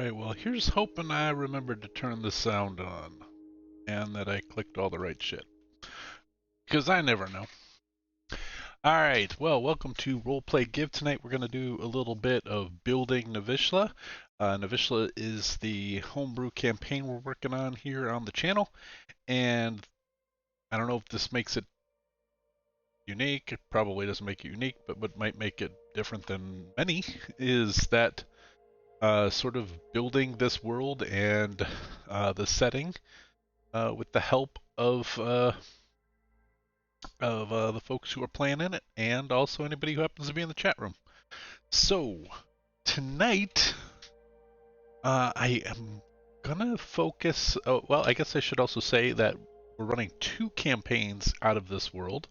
Alright, well, here's hoping I remembered to turn the sound on and that I clicked all the right shit. Because I never know. Alright, well, welcome to Roleplay Give. Tonight we're going to do a little bit of building Navyshla. Navyshla is the homebrew campaign we're working on here on the channel, and I don't know if this makes it unique. It probably doesn't make it unique, but what might make it different than many is that sort of building this world and the setting with the help of the folks who are playing in it, and also anybody who happens to be in the chat room. So tonight, I am gonna focus. Oh, well, I guess I should also say that we're running two campaigns out of this world.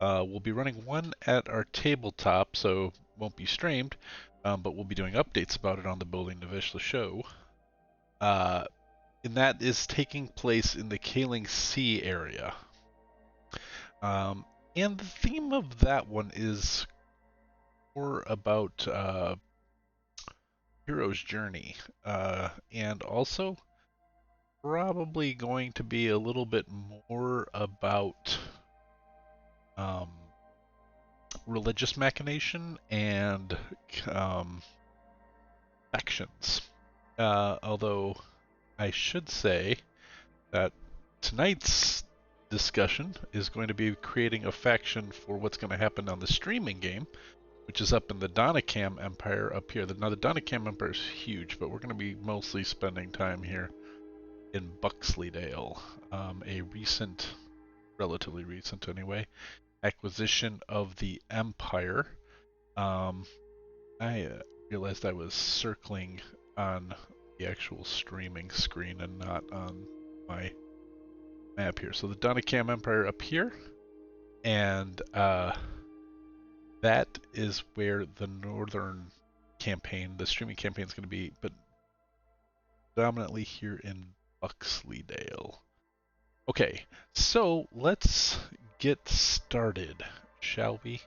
We'll be running one at our tabletop, so won't be streamed, but we'll be doing updates about it on the Building Navyshla show. And that is taking place in the Kaling Sea area. And the theme of that one is more about hero's journey, and also probably going to be a little bit more about religious machination and factions. Although I should say that tonight's discussion is going to be creating a faction for what's going to happen on the streaming game, which is up in the Donnacam Empire up here. Now, the Donnacam Empire is huge, but we're going to be mostly spending time here in Buxleydale, a recent, relatively recent anyway, acquisition of the Empire. I realized I was circling on the actual streaming screen and not on my map here. So the Donnacam Empire up here, and that is where the northern campaign, the streaming campaign, is going to be, but predominantly here in Buxleydale. Okay, so let's get started, shall we?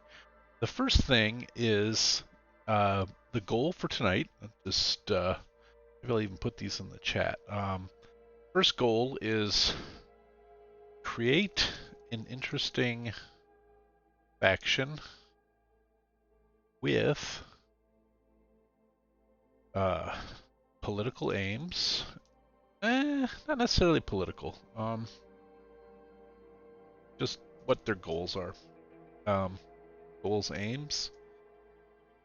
The first thing is the goal for tonight. Just maybe I'll even put these in the chat. First goal is create an interesting faction with political aims. Not necessarily political. Just what their goals are. Goals, aims.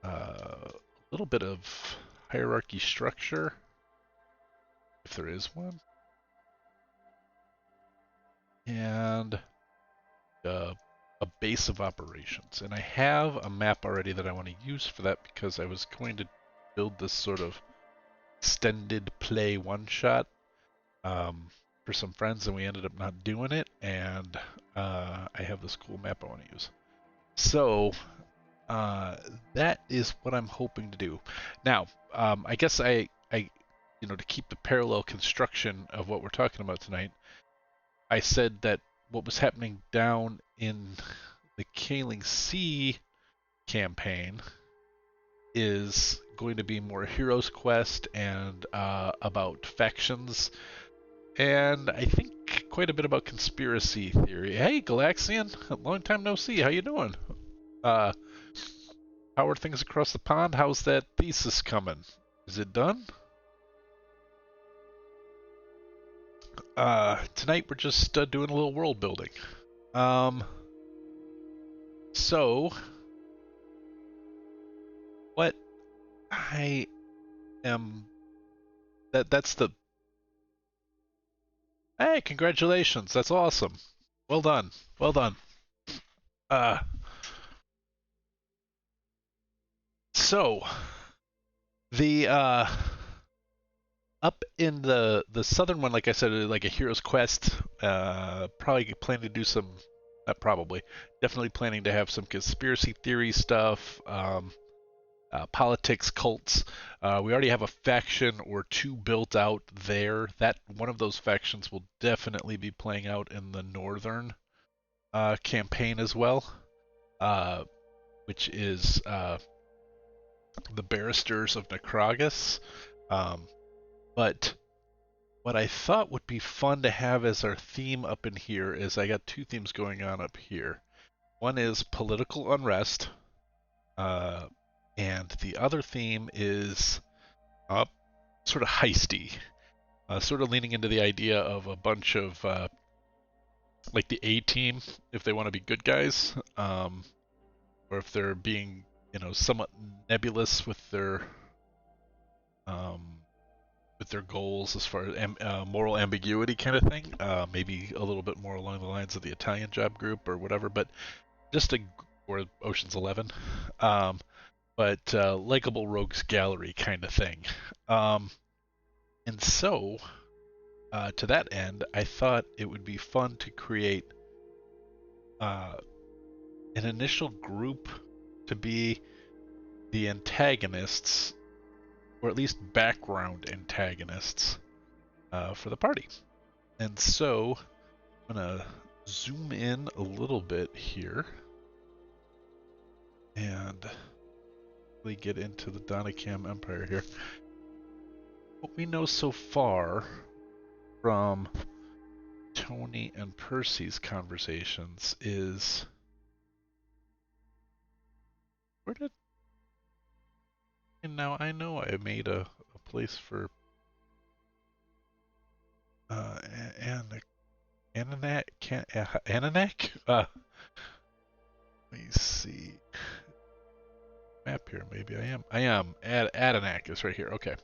A little bit of hierarchy structure, if there is one. And a base of operations. And I have a map already that I want to use for that because I was going to build this sort of extended play one-shot for some friends, and we ended up not doing it, and I have this cool map I want to use. So that is what I'm hoping to do. Now, I guess I to keep the parallel construction of what we're talking about tonight, I said that what was happening down in the Kaling Sea campaign is going to be more Hero's Quest and about factions, and I think quite a bit about conspiracy theory. Hey, Galaxian, long time no see. How you doing? How are things across the pond? How's that thesis coming? Is it done? Tonight we're just doing a little world building. So what I am that's the Hey, congratulations. That's awesome. Well done. Well done. So the up in the southern one, like I said, like a Hero's Quest, probably planning to do some, not probably, definitely planning to have some conspiracy theory stuff, politics, cults. We already have a faction or two built out there. That one of those factions will definitely be playing out in the northern campaign as well, which is the Barristers of Necrogus. But what I thought would be fun to have as our theme up in here is I got two themes going on up here. One is political unrest, uh, and the other theme is uh, sort of heisty, sort of leaning into the idea of a bunch of like the A team, if they want to be good guys, or if they're being, somewhat nebulous um, with their goals as far as moral ambiguity kind of thing. Maybe a little bit more along the lines of the Italian Job Group or whatever, but just a or Ocean's 11, um, but likable rogues gallery kind of thing. Um, and so, to that end, I thought it would be fun to create uh, an initial group to be the antagonists, or at least background antagonists, for the party. And so I'm gonna zoom in a little bit here and really get into the Donnacam Empire here. What we know so far from Tony and Percy's conversations is where did and now I know I made a place for uh Ananak Ananak? Let me see. Map here, maybe I am. Adanak is right here. Okay.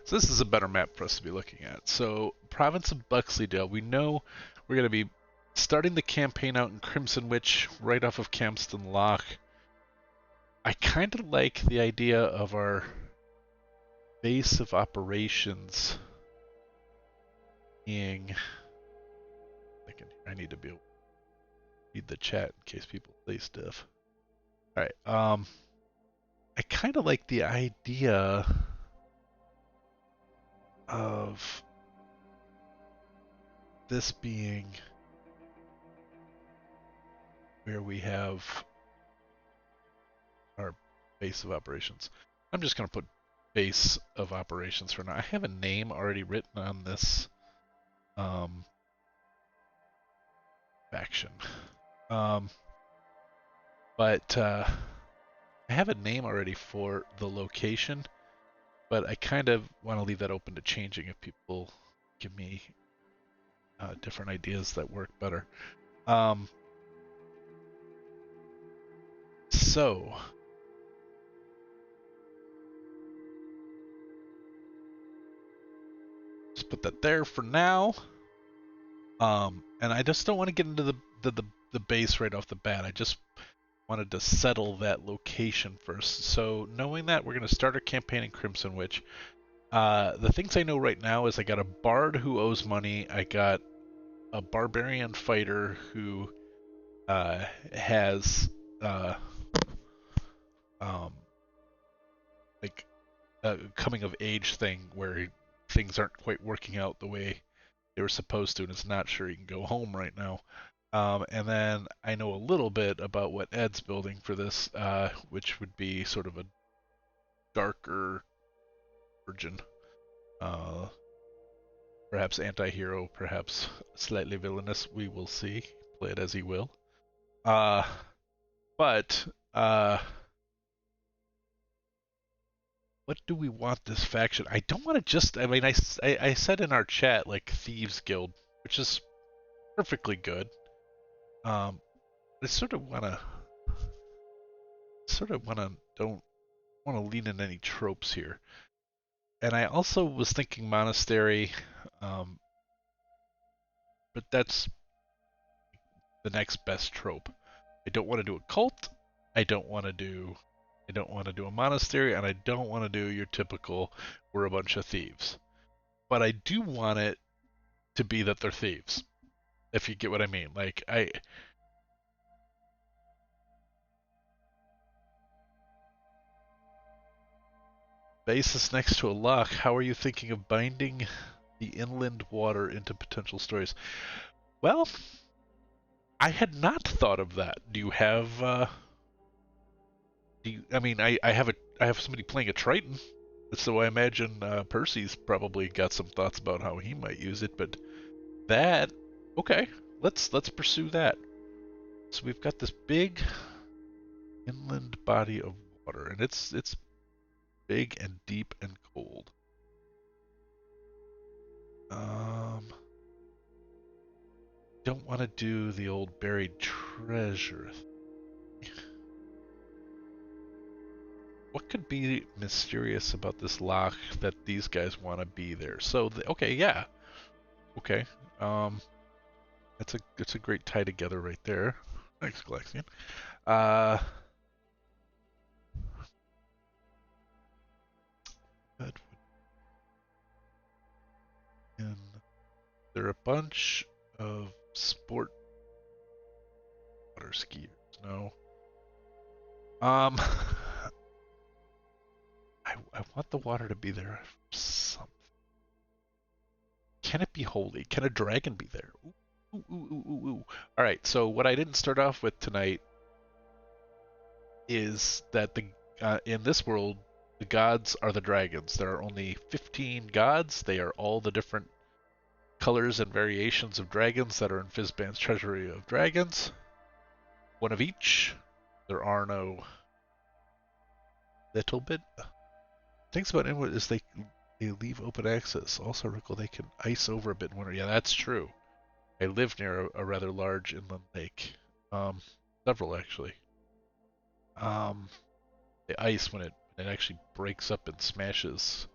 So this is a better map for us to be looking at. So province of Buxleydale, we know we're going to be starting the campaign out in Crimson Witch, right off of Camston Lock. I kind of like the idea of our base of operations being. I need to be able to read the chat in case people say stuff. All right. I kind of like the idea of this being where we have our base of operations. I'm just going to put base of operations for now. I have a name already written on this faction. But I have a name already for the location, but I kind of want to leave that open to changing if people give me different ideas that work better. So just put that there for now. And I just don't want to get into the base right off the bat. I just wanted to settle that location first. So knowing that, we're going to start our campaign in Crimson Witch. The things I know right now is I got a bard who owes money. I got a barbarian fighter who has like a coming of age thing where things aren't quite working out the way they were supposed to, and is not sure he can go home right now. And then I know a little bit about what Ed's building for this, which would be sort of a darker virgin. Perhaps anti-hero, perhaps slightly villainous. We will see. Play it as he will. But what do we want this faction? I don't want to just. I mean, I said in our chat like Thieves Guild, which is perfectly good. I sort of wanna don't want to lean in any tropes here. And I also was thinking monastery, but that's the next best trope. I don't want to do a cult. I don't want to do a monastery, and I don't want to do your typical we're a bunch of thieves. But I do want it to be that they're thieves. If you get what I mean. Like basis next to a lock, how are you thinking of binding the inland water into potential stories? Well, I had not thought of that. Do you have I mean I have somebody playing a Triton. So I imagine Percy's probably got some thoughts about how he might use it, but that okay, let's pursue that. So we've got this big inland body of water, and it's big and deep and cold. Don't want to do the old buried treasure. What could be mysterious about this lock that these guys want to be there? So okay, yeah, okay. Um, it's a great tie together right there. Thanks, Galaxian. Uh, Redwood Inn. There are a bunch of sport water skiers. No. Um, I want the water to be there for something. Can it be holy? Can a dragon be there? Ooh, ooh, ooh, ooh, ooh, ooh. All right. So what I didn't start off with tonight is that the in this world the gods are the dragons. There are only 15 gods. They are all the different colors and variations of dragons that are in Fizban's Treasury of Dragons. One of each. There are no little bit. Things about Inwood is they leave open access. Also, recall they can ice over a bit in winter. Yeah, that's true. I live near a rather large inland lake. Um, Several actually. Um, the ice when it actually breaks up and smashes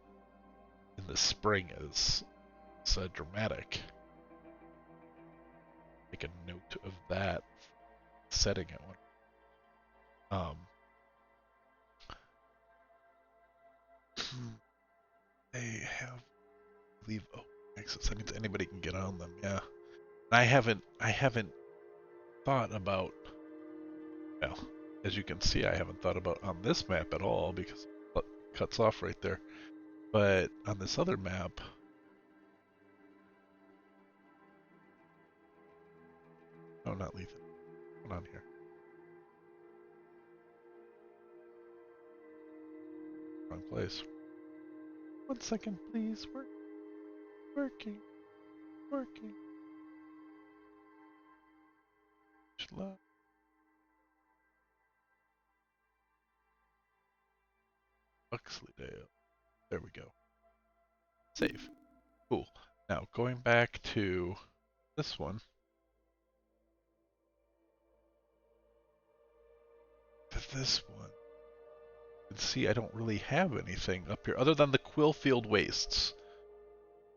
in the spring is dramatic. Make a note of that setting at one. They have leave open access. That means anybody can get on them. Yeah. And I haven't thought about. Well, as you can see, I haven't thought about on this map at all because it cuts off right there. But on this other map, no, not leave it. What's on here? Wrong place. 1 second, please. Working, working. Huxleydale. There we go. Save. Cool. Now going back to this one. This one. You can see I don't really have anything up here other than the Quillfield Wastes,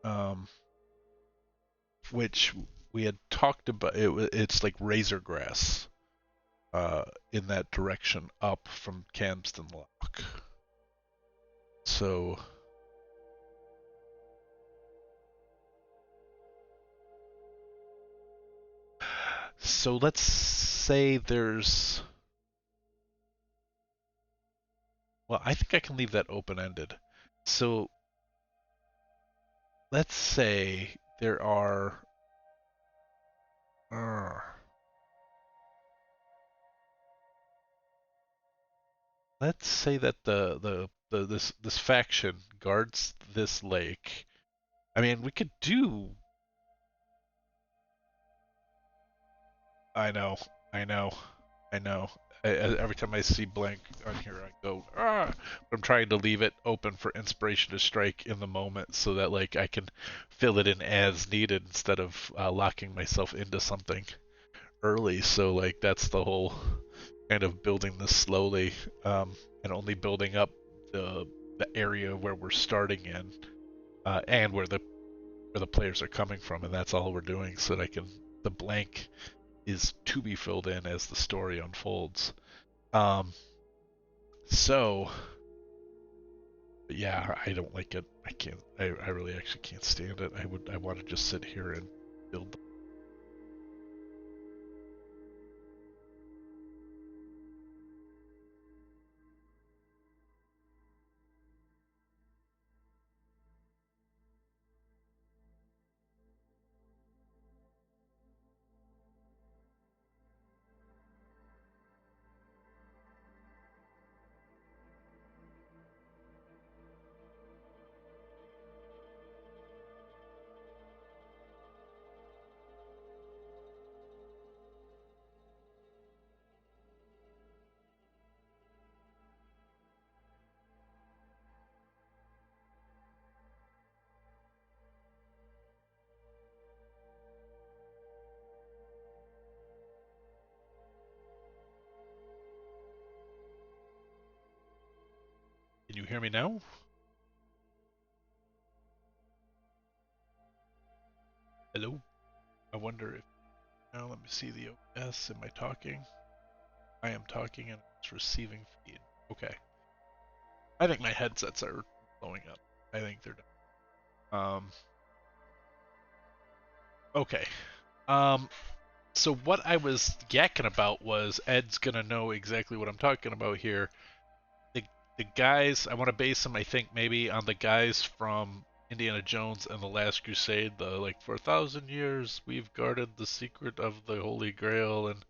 um, which we had talked about. It's like razor grass in that direction up from Camston Lock. So let's say there's. Well, I think I can leave that open-ended. So let's say there are. Uh, let's say that this faction guards this lake. I mean, we could do. I know, I know, I know. Every time I see blank on here, I go ah. But I'm trying to leave it open for inspiration to strike in the moment, so that like I can fill it in as needed instead of locking myself into something early. So like that's the whole kind of building this slowly, and only building up the area where we're starting in, and where the players are coming from, and that's all we're doing, so that I can the blank is to be filled in as the story unfolds. Um, so yeah, I don't like it. I can't. I really actually can't stand it. I want to just sit here and build. Can you hear me now? Hello? I wonder if now let me see the OS. Am I talking? I am talking and it's receiving feed. Okay. I think my headsets are blowing up. I think they're done. Okay. Um so what I was yakking about was Ed's gonna know exactly what I'm talking about here. The the guys I want to base them I think maybe on the guys from Indiana Jones and the Last Crusade, the like for 1,000 years we've guarded the secret of the Holy Grail and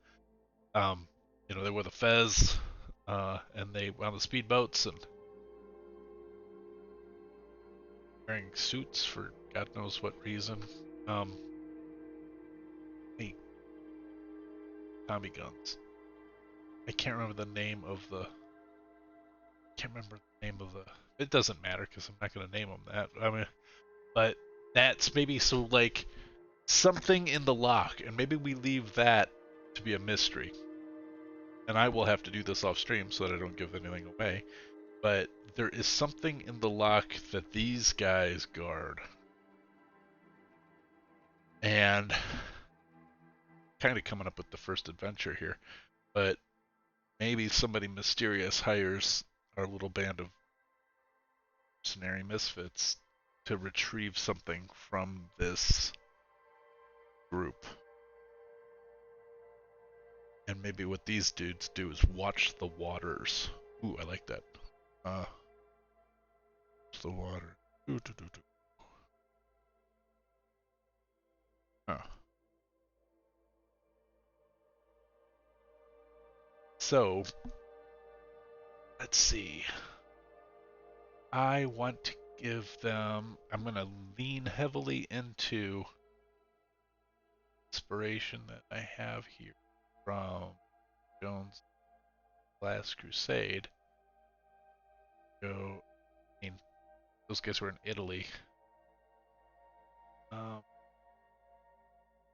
um they wore the fez and they were on the speedboats and wearing suits for God knows what reason. Um hey, Tommy guns. I can't remember the name of the can't remember the name of the it doesn't matter because I'm not going to name them that. I mean, but that's maybe so like something in the lock, and maybe we leave that to be a mystery. And I will have to do this off stream so that I don't give anything away. But there is something in the lock that these guys guard. And kind of coming up with the first adventure here. But maybe somebody mysterious hires our little band of mercenary misfits to retrieve something from this group. And maybe what these dudes do is watch the waters. Ooh, I like that. The water. Doo, doo, doo, doo. Huh. So, let's see. I want to give them. I'm going to lean heavily into inspiration that I have here from Jones' Last Crusade. So, I mean, those guys were in Italy.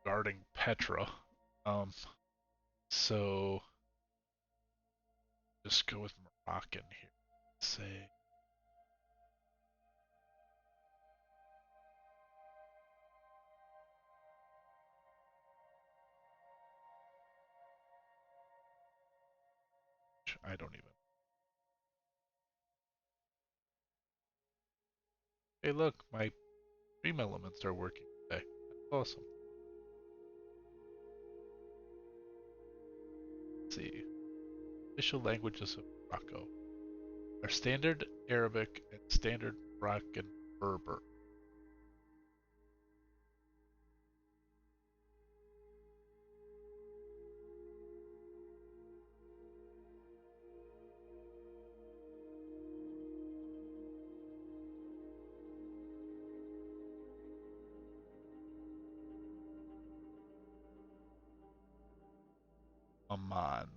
Guarding Petra. So, just go with Moroccan here. Say. I don't even. Hey, look, my dream elements are working today. That's awesome. Let's see. Official languages of Morocco are Standard Arabic and Standard Moroccan Berber. Amman.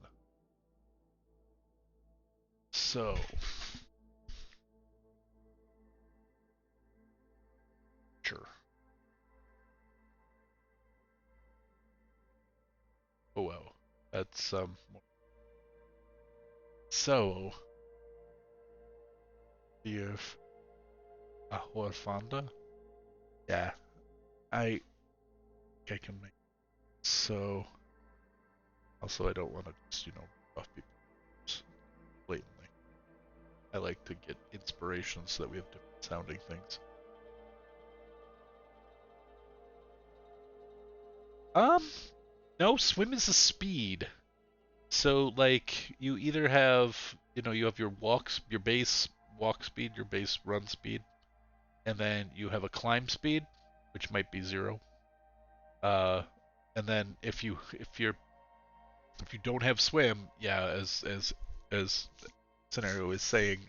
So, sure. Oh well. That's so if Ahorfanda? Yeah, I think I can make so also I don't want to just, buff people blatantly. I like to get inspiration so that we have different sounding things. No, swim is a speed. So like you either have you have your base walk speed, your base run speed, and then you have a climb speed, which might be 0. Uh, and then if you don't have swim, yeah, as scenario is saying,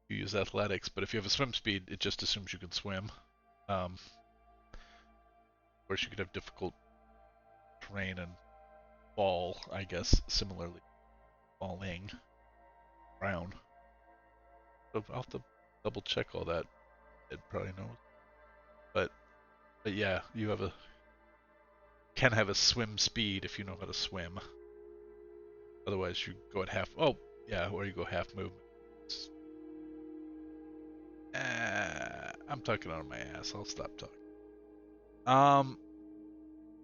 you use athletics. But if you have a swim speed, it just assumes you can swim. Of course, you could have difficult terrain and fall, I guess, similarly falling around. So I'll have to double check all that. It probably knows. But yeah, you can have a swim speed if you know how to swim. Otherwise, you go at half. Oh, yeah, or you go half movement. I'm talking out of my ass. I'll stop talking. Um,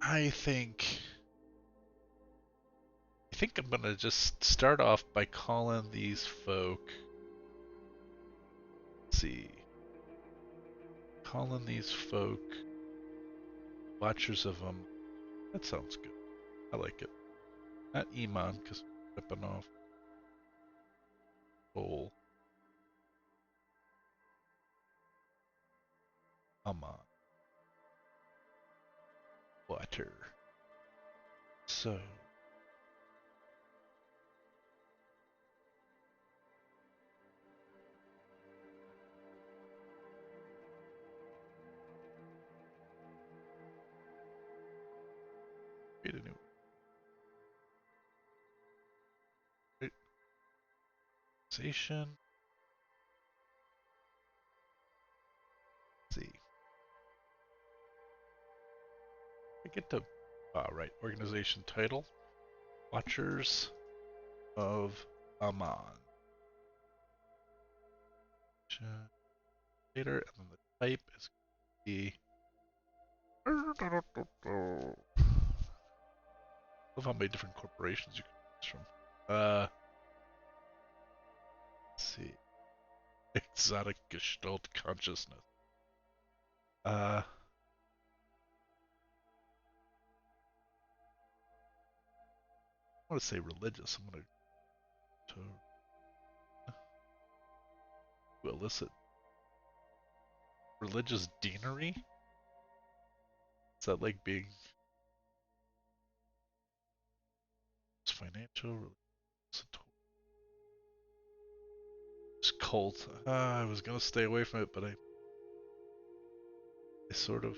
I think I'm gonna just start off by calling these folk. Let's see, calling these folk watchers of them. That sounds good. I like it. Not Iman, because we're ripping off Bull. Aman. Water. So. Create a new organization. Let's see. I get to. Right. Organization title. Watchers of Aman. Later, and then the type is going to be. Love how many different corporations you can choose from. Let's see. Exotic Gestalt Consciousness. I want to say religious. I'm going to elicit religious deanery. Is that like being financial? It's cult. I was gonna stay away from it, but I sort of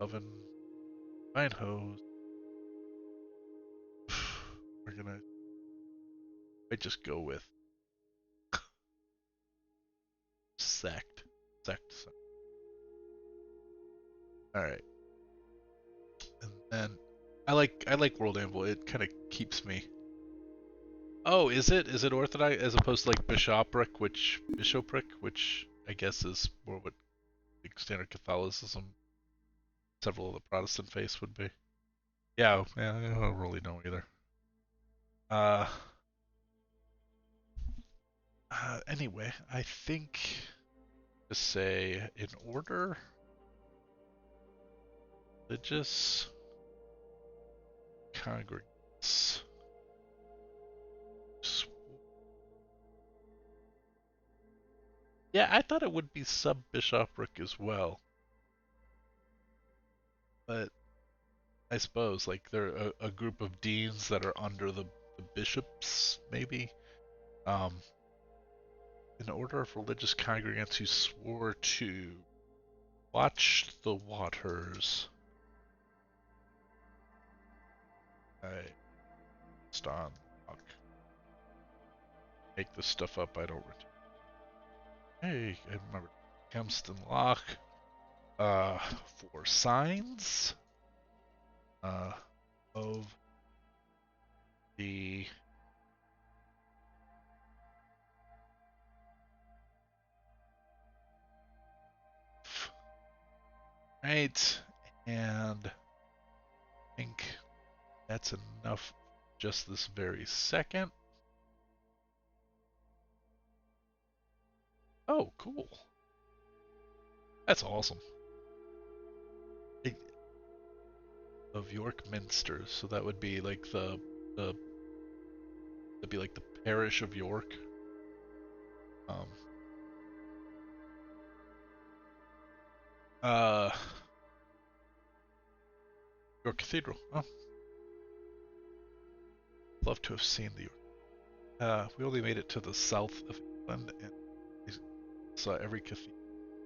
oven fine hose. We're gonna. I just go with sect. Sect. All right. And then I like World Anvil. It kind of keeps me. Oh, is it? Is it Orthodox as opposed to like bishopric, which I guess is more what like standard Catholicism, several of the Protestant faiths would be. Yeah, yeah, I don't really know either. Uh, anyway, I think to say in order, religious congregants. Yeah, I thought it would be sub-bishopric as well, but I suppose like they're a group of deans that are under the bishops, maybe. Um, an order of religious congregants who swore to watch the waters. I stand. Make this stuff up. I don't. Hey, I remember Kempston Lock. Uh, for signs. Uh, of the right, and I think that's enough just this very second. Oh, cool. That's awesome. Of York Minster, so that would be like the that'd be like the parish of York. Um, uh, York Cathedral. Oh, love to have seen the York. We only made it to the south of England and saw every cathedral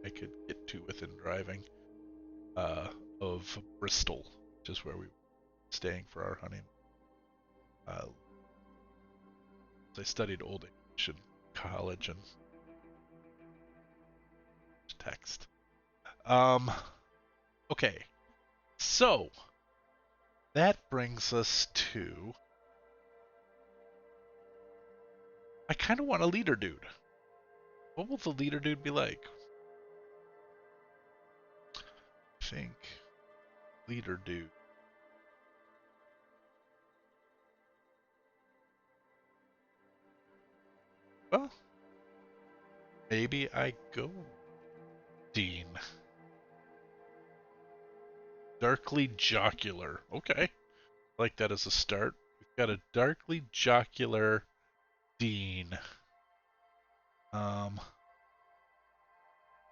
I could get to within driving. Of Bristol, which is where we were staying for our honeymoon. Uh, I studied Old English in college and text. Um, okay, so that brings us to. I kind of want a leader dude. What will the leader dude be like? think leader dude. Well, maybe I go Dean. Darkly jocular. Okay. I like that as a start. We've got a darkly jocular Dean.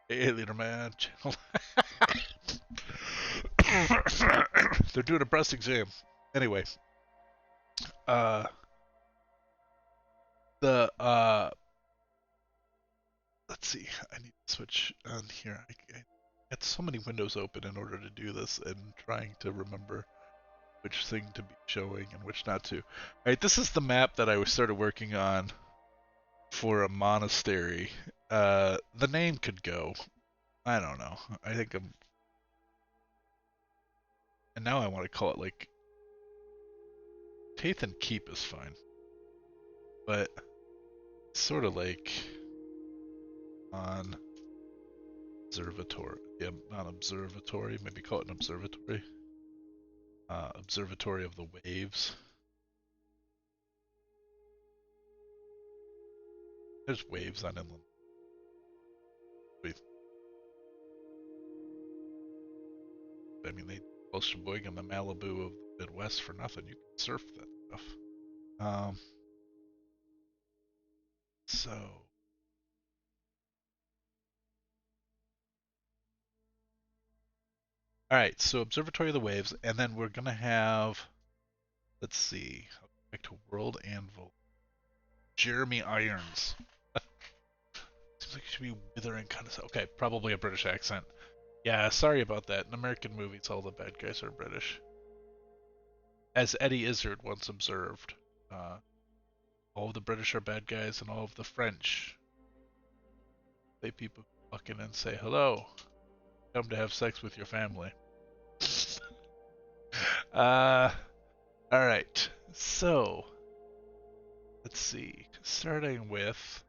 Hey, leader man. They're doing a breast exam. Anyway, uh, the let's see. I need to switch on here. I had so many windows open in order to do this, and trying to remember which thing to be showing and which not to. All right, this is the map that I started working on for a monastery. The name could go. I don't know. I think I'm, and now I want to call it like Tathan Keep is fine, but sort of like on observatory. Yeah, not observatory. Maybe call it an observatory. Observatory of the waves. There's waves on inland. I mean, they call Sheboygan the Malibu of the Midwest for nothing. You can surf that stuff. Um, so, all right. So Observatory of the Waves, and then we're gonna have. Let's see. Back to World Anvil. Jeremy Irons. Seems like he should be withering kind of. Okay, probably a British accent. Yeah, sorry about that. In American movies, all the bad guys are British. As Eddie Izzard once observed, uh, all of the British are bad guys, and all of the French, they people walk in and say hello. Come to have sex with your family. uh, all right. So let's see. Starting with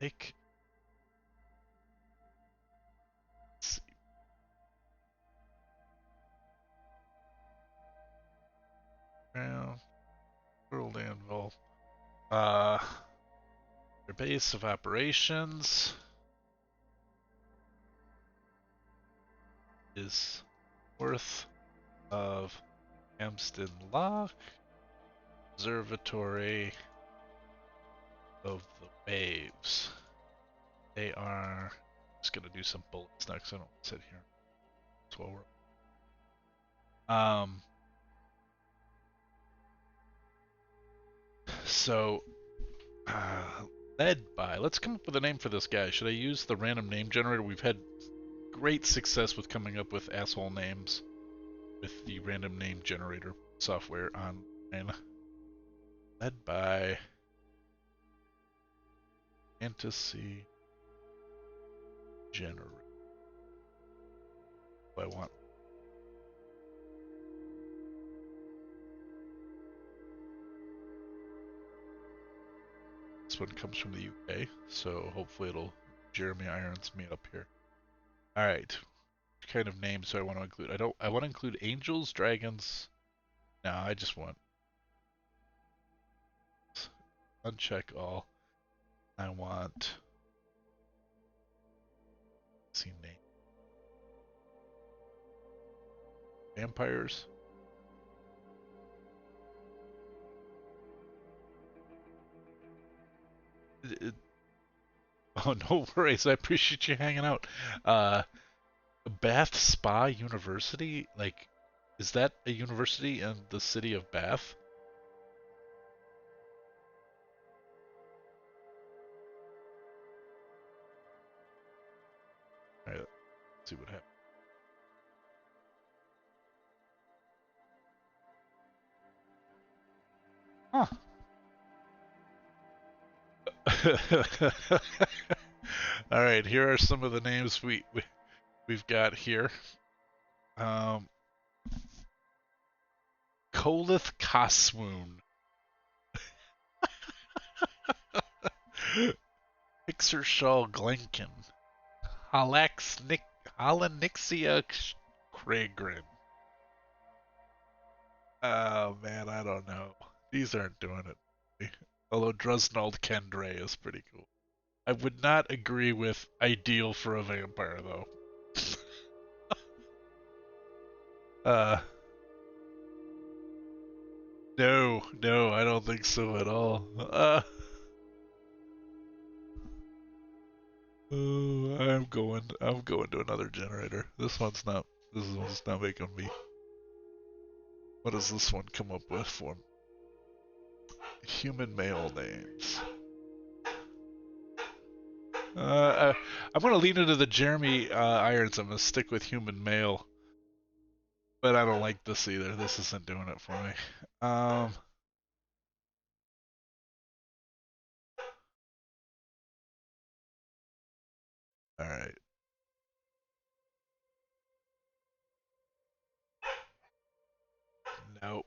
like, let's see. Well, World Anvil. Uh, their base of operations is north of Hampstead Lock, Observatory of the Waves. They are just gonna do some bullets next. I don't sit here. That's what we're. So led by. Let's come up with a name for this guy. Should I use the random name generator? We've had great success with coming up with asshole names with the random name generator software online. Led by fantasy generator. I want. This one comes from the UK, so hopefully it'll Jeremy Irons me up here. All right. What kind of names do I want to include? I want to include angels, dragons. No, I just want uncheck all. I want see name vampires. It, oh, no worries. I appreciate you hanging out. Bath Spa University? Like, is that a university in the city of Bath? All right, let's see what happens. Huh. All right, here are some of the names we've got here. Kolith Koswoon. Pixar Shaw Glenkin. Halax Nick Alanixia Kragrin. Oh man, I don't know. These aren't doing it. Although Drusnald Kendre is pretty cool. I would not agree with ideal for a vampire though. uh no, no, I don't think so at all. Oh, I'm going to another generator. This one's not making me. What does this one come up with for human male names? I'm gonna lean into the Jeremy Irons. I'm gonna stick with human male, but I don't like this either. This isn't doing it for me. All right. Nope.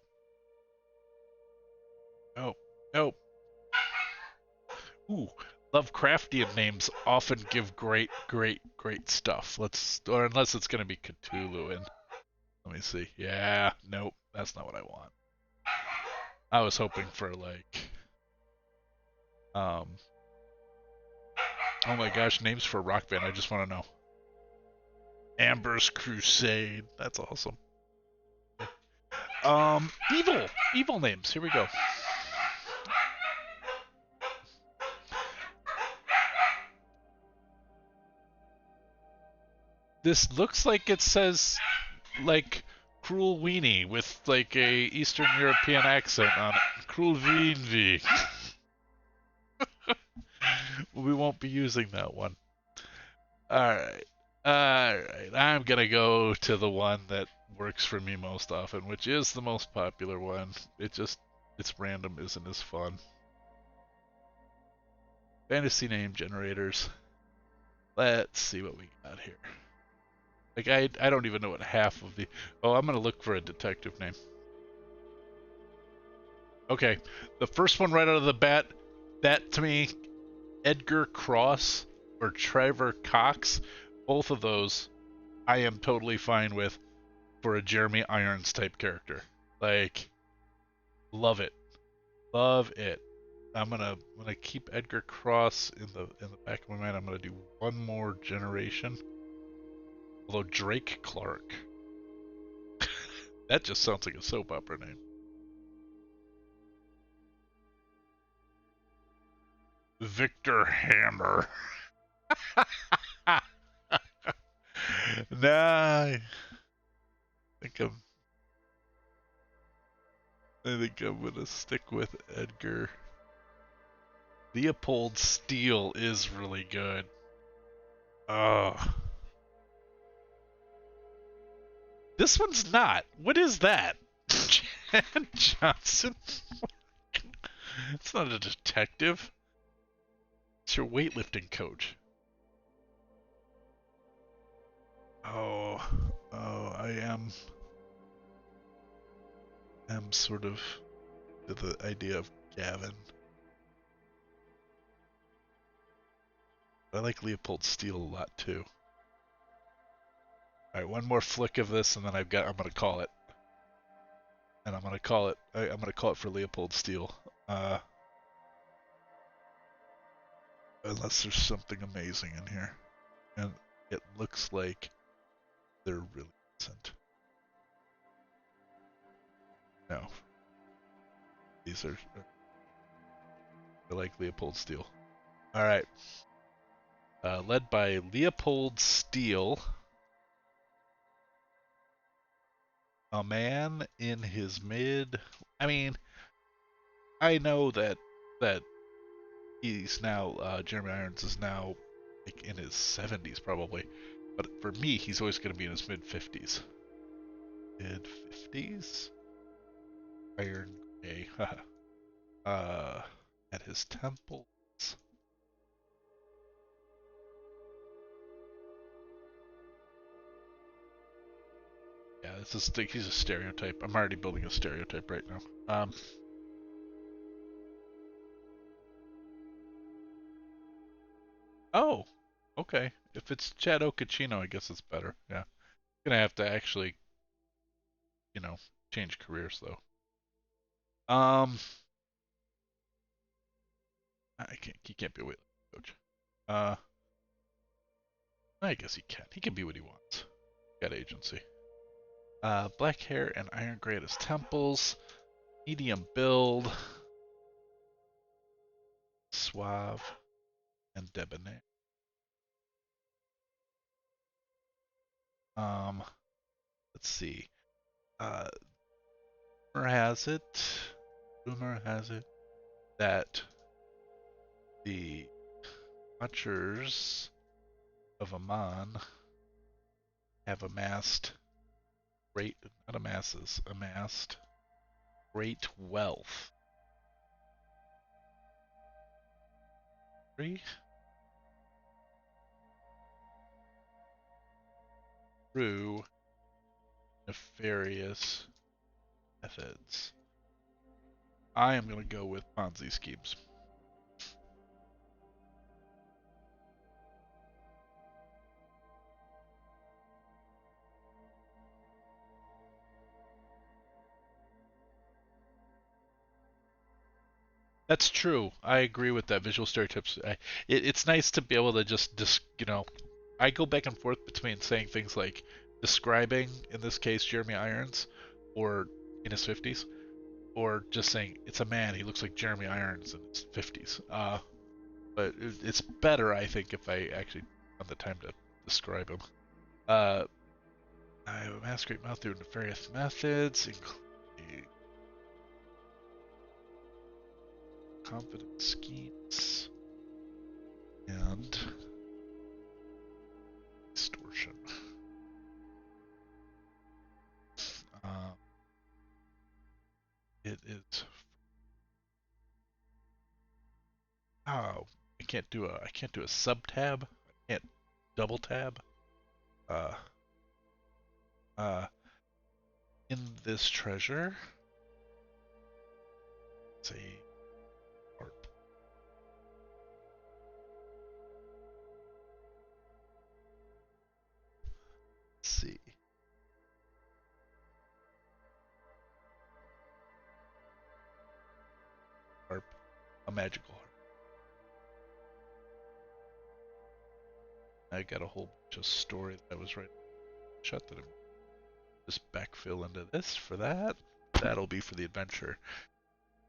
Nope. Nope. Ooh, Lovecraftian names often give great, great, great stuff. Or unless it's gonna be Cthulhu. And let me see. Yeah. Nope. That's not what I want. I was hoping for like, um, oh my gosh, names for a rock band. I just want to know. Amber's Crusade. That's awesome. Evil names. Here we go. This looks like it says like Cruel Weenie with like a Eastern European accent on it. Cruel Weenie. We won't be using that one. Alright. Alright. I'm gonna go to the one that works for me most often, which is the most popular one. It's random isn't as fun. Fantasy name generators. Let's see what we got here. Like I don't even know what half of the. Oh, I'm gonna look for a detective name. Okay, the first one right out of the bat, that to me, Edgar Cross or Trevor Cox, both of those, I am totally fine with for a Jeremy Irons type character. Like, love it, love it. I'm gonna keep Edgar Cross in the back of my mind. I'm gonna do one more generation. Although Drake Clark, that just sounds like a soap opera name. Victor Hammer. Nah, think I'm I think I'm gonna stick with Edgar. Leopold Steele is really good. Oh, this one's not. What is that? Chad Johnson. It's not a detective. It's your weightlifting coach. Oh, oh, am sort of the idea of Gavin. I like Leopold Steele a lot too. All right, one more flick of this, and then I'm gonna call it, and I'm gonna call it. I'm gonna call it for Leopold Steele. Unless there's something amazing in here, and it looks like there really isn't. No, these are. I like Leopold Steele. All right, led by Leopold Steele, a man in his mid. I mean, I know that he's now Jeremy Irons is now like in his 70s probably, but for me he's always going to be in his mid 50s. Mid 50s. Iron Gray. At his temples. Yeah, he's a stereotype. I'm already building a stereotype right now. Oh, Okay. If it's Chad Okochino, I guess it's better. Yeah. Gonna have to actually, you know, change careers though. Um, I can't. He can't be a weightlifting coach. Uh, I guess he can. He can be what he wants. Got agency. Black hair and iron gray at his temples. Medium build. Suave and debonair. Um, let's see. Uh, rumor has it. Rumor has it that the Watchers of Aman have amassed great, not amasses, amassed great wealth. Through nefarious methods. I am going to go with Ponzi schemes. That's true. I agree with that. Visual stereotypes. It's nice to be able to I go back and forth between saying things like describing, in this case, Jeremy Irons, or in his 50s, or just saying it's a man. He looks like Jeremy Irons in his 50s. But it's better, I think, if I actually have the time to describe him. Uh, I have a masquerade mouth through nefarious methods, including confident schemes and extortion. Um, it is. Oh, I can't do a sub tab. I can't double tab. Uh, uh, in this treasure, say, or let's see, harp, a magical harp. I got a whole bunch of story that I was writing. Shut that. Just backfill into this for that. That'll be for the adventure.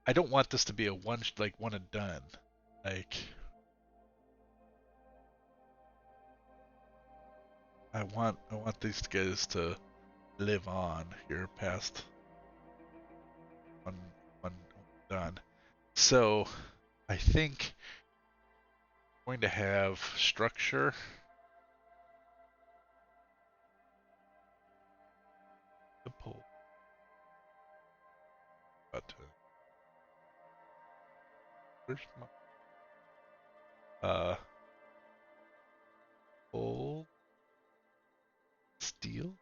I don't want this to be a one and done. Like I want these guys to live on here past one one done. So I think I'm going to have structure. The pull button. Where's my pull steel?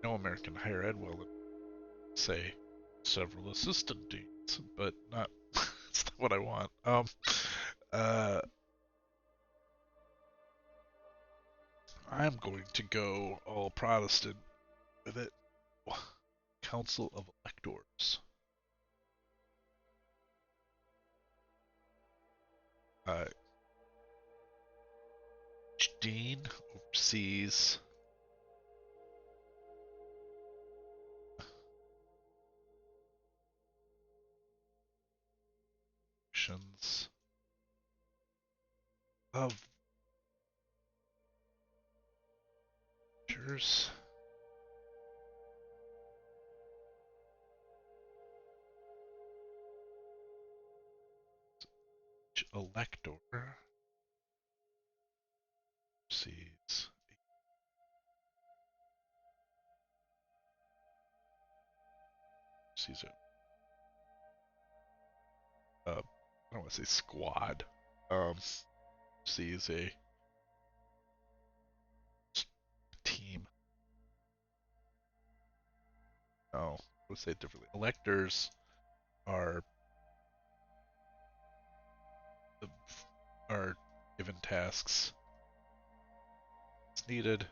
No American higher ed will say several assistant deans, but not that's not what I want. Uh, I'm going to go all Protestant with it. Council of Electors. Uh, each dean oversees actions of jurors. Each elector oversees he's a, I don't want to say squad. He's a team. No, let's say it differently. Electors are are given tasks. It's needed.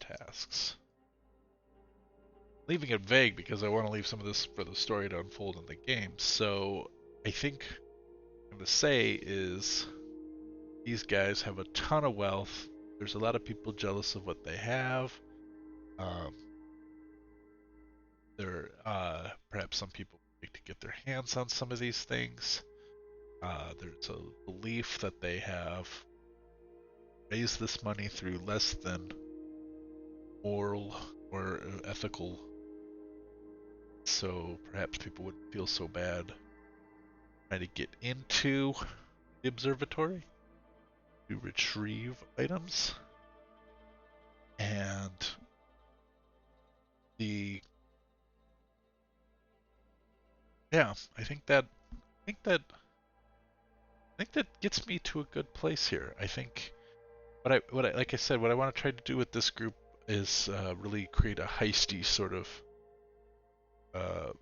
Tasks. Leaving it vague because I want to leave some of this for the story to unfold in the game. So I think what I'm going to say is these guys have a ton of wealth. There's a lot of people jealous of what they have. Um, perhaps some people like to get their hands on some of these things. There's a belief that they have raised this money through less than moral or ethical, so perhaps people wouldn't feel so bad trying to get into the observatory to retrieve items. And the yeah, I think that gets me to a good place here. I think what I like I said, what I want to try to do with this group is really create a heisty sort of uh,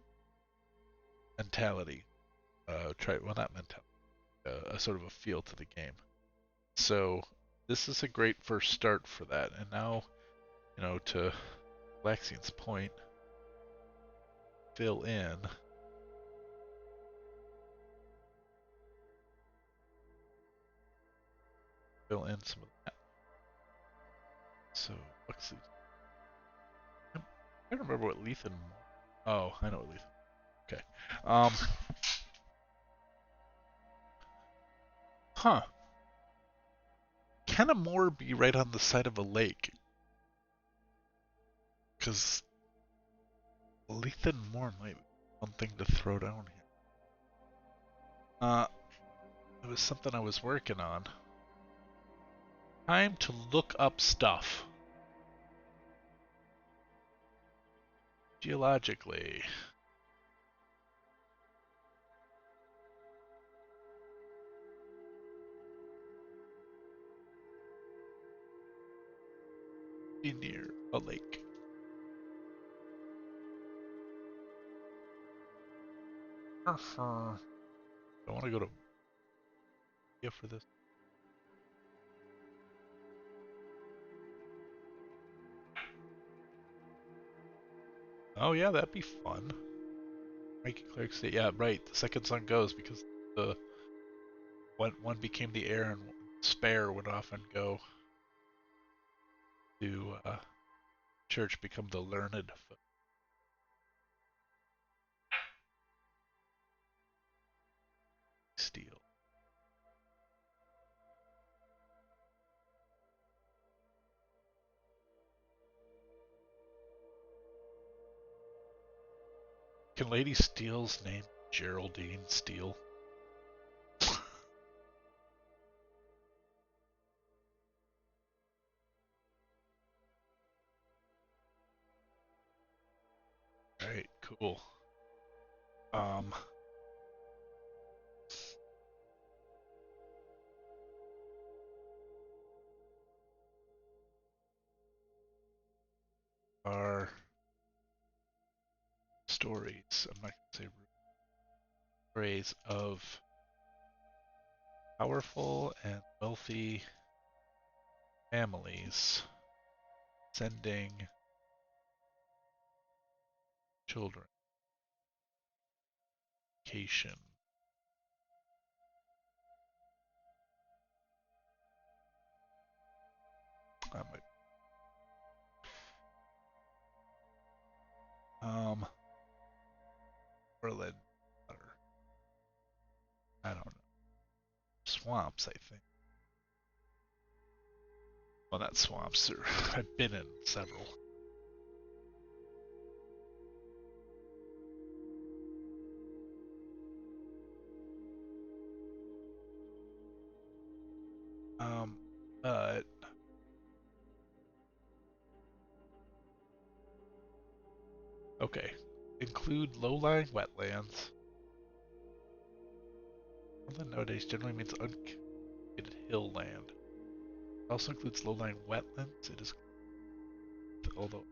mentality. Not mentality, a sort of a feel to the game. So this is a great first start for that. And now, to Laxian's point, fill in some of that. So Buxley. I don't remember what Lethan. Oh, I know what Lethan. Okay. Huh. Can a moor be right on the side of a lake? Because Lethan Moor might be one thing to throw down here. It was something I was working on. Time to look up stuff. Geologically. Be near a lake. I want to go to for this. Oh yeah, that'd be fun. Make a cleric state. Yeah, right. The second son goes because the one became the heir and spare would often go to church, become the learned. Steel. Can Lady Steele's name Geraldine Steele? Alright, cool. Our stories, I'm not going to say stories of powerful and wealthy families sending children vacation. I might. Berlin. I don't know. Swamps, I think. Well, not swamps. I've been in several. But Okay. Include low-lying wetlands. Woodland nowadays generally means uncultivated hill land. It also includes low-lying wetlands. It is, although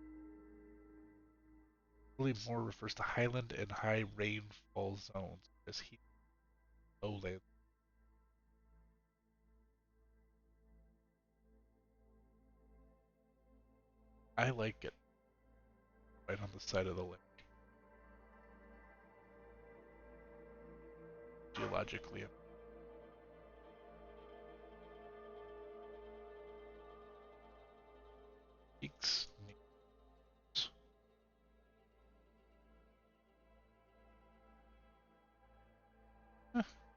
really more refers to highland and high rainfall zones, as heat lowland. I like it right on the side of the lake. Geologically. Peaks.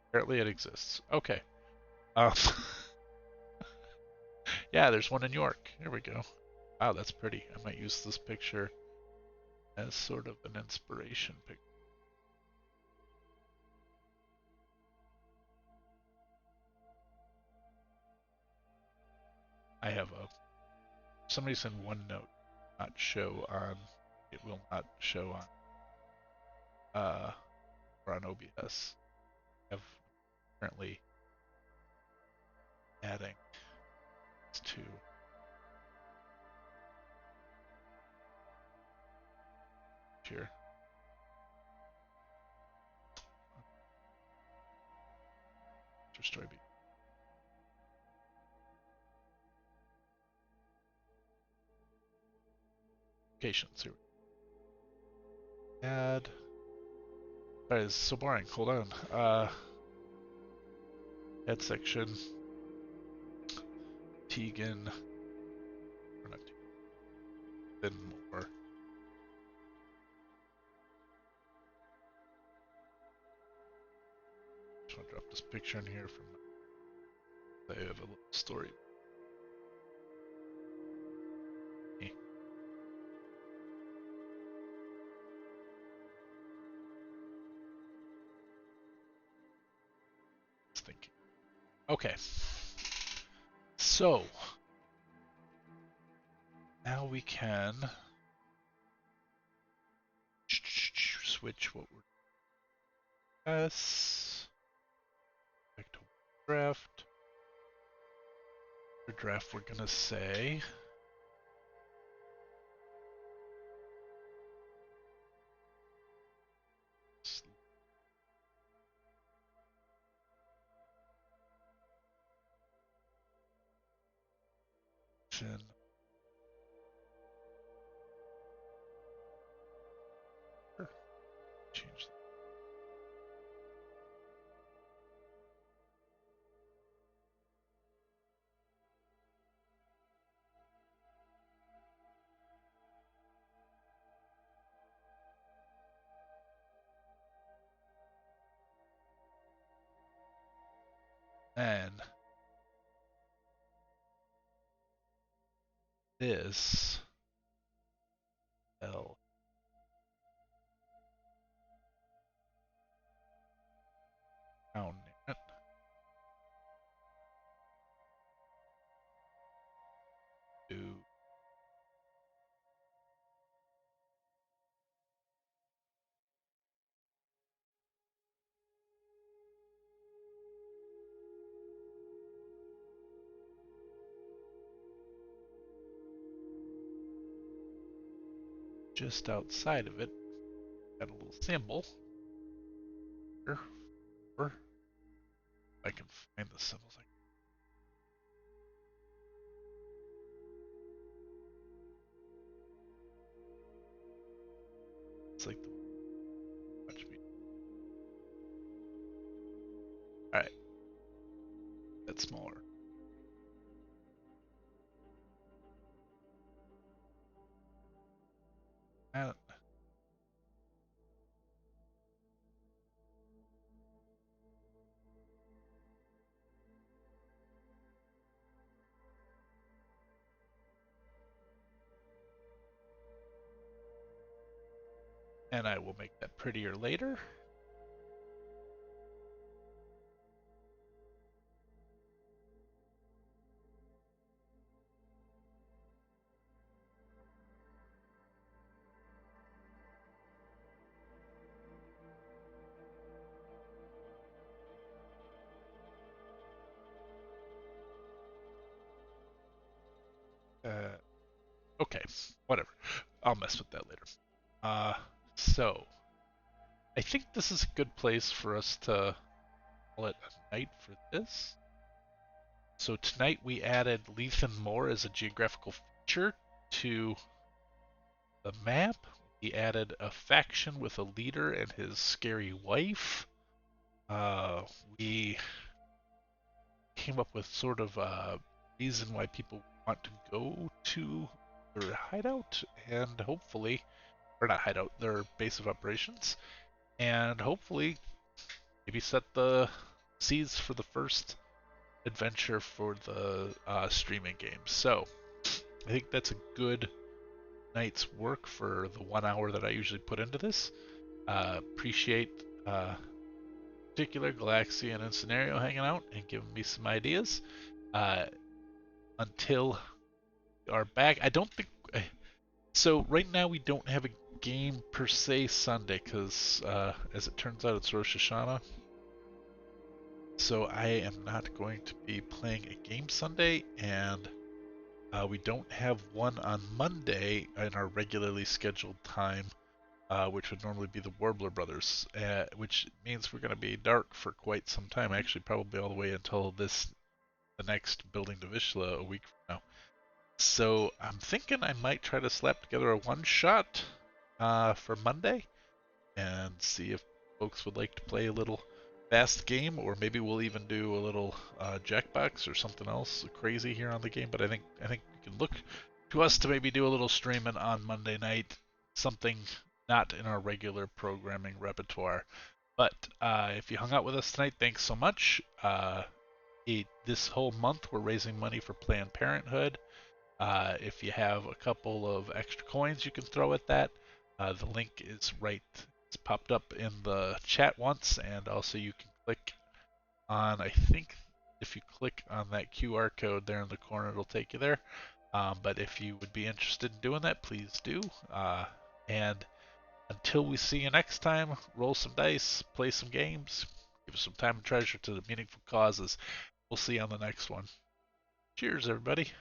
Apparently it exists. Okay. Um, yeah, there's one in York. Here we go. Wow, that's pretty. I might use this picture as sort of an inspiration picture. I have a somebody send OneNote not show on it will not show on or on OBS. I have currently adding to here. Story applications here. Add. Sorry, this is so boring. Hold on. Add section. Tegan. Or not Tegan. Then more. Just want to drop this picture in here from. I have a little story. Thinking. Okay. So now we can switch what we're back to draft. For draft, we're gonna say change and this L down it to just outside of it. Got a little symbol here. Or I can find the symbols. It's like the watch me. Alright. That's smaller. And I will make that prettier later. Okay, whatever. I'll mess with that later. Uh, so I think this is a good place for us to call it a night for this. So tonight we added Lethan Moore as a geographical feature to the map. We added a faction with a leader and his scary wife. We came up with sort of a reason why people want to go to their hideout and hopefully, or not hideout, their base of operations, and hopefully maybe set the seeds for the first adventure for the streaming game. So I think that's a good night's work for the 1 hour that I usually put into this. Appreciate particular Galaxian and Scenario hanging out and giving me some ideas. Uh, until we are back, I don't think. So right now we don't have a game per se Sunday because, as it turns out, it's Rosh Hashanah. So I am not going to be playing a game Sunday, and we don't have one on Monday in our regularly scheduled time, which would normally be the Warbler Brothers, which means we're going to be dark for quite some time. Actually, probably all the way until the next Building Navyshla a week from now. So I'm thinking I might try to slap together a one-shot for Monday and see if folks would like to play a little fast game, or maybe we'll even do a little Jackbox or something else crazy here on the game. But I think you can look to us to maybe do a little streaming on Monday night, something not in our regular programming repertoire. But if you hung out with us tonight, thanks so much. This whole month we're raising money for Planned Parenthood. If you have a couple of extra coins you can throw at that, the link is right. It's popped up in the chat once, and also you can click on, I think if you click on that QR code there in the corner, it'll take you there. But if you would be interested in doing that, please do. And until we see you next time, roll some dice, play some games, give some time and treasure to the meaningful causes. We'll see you on the next one. Cheers, everybody.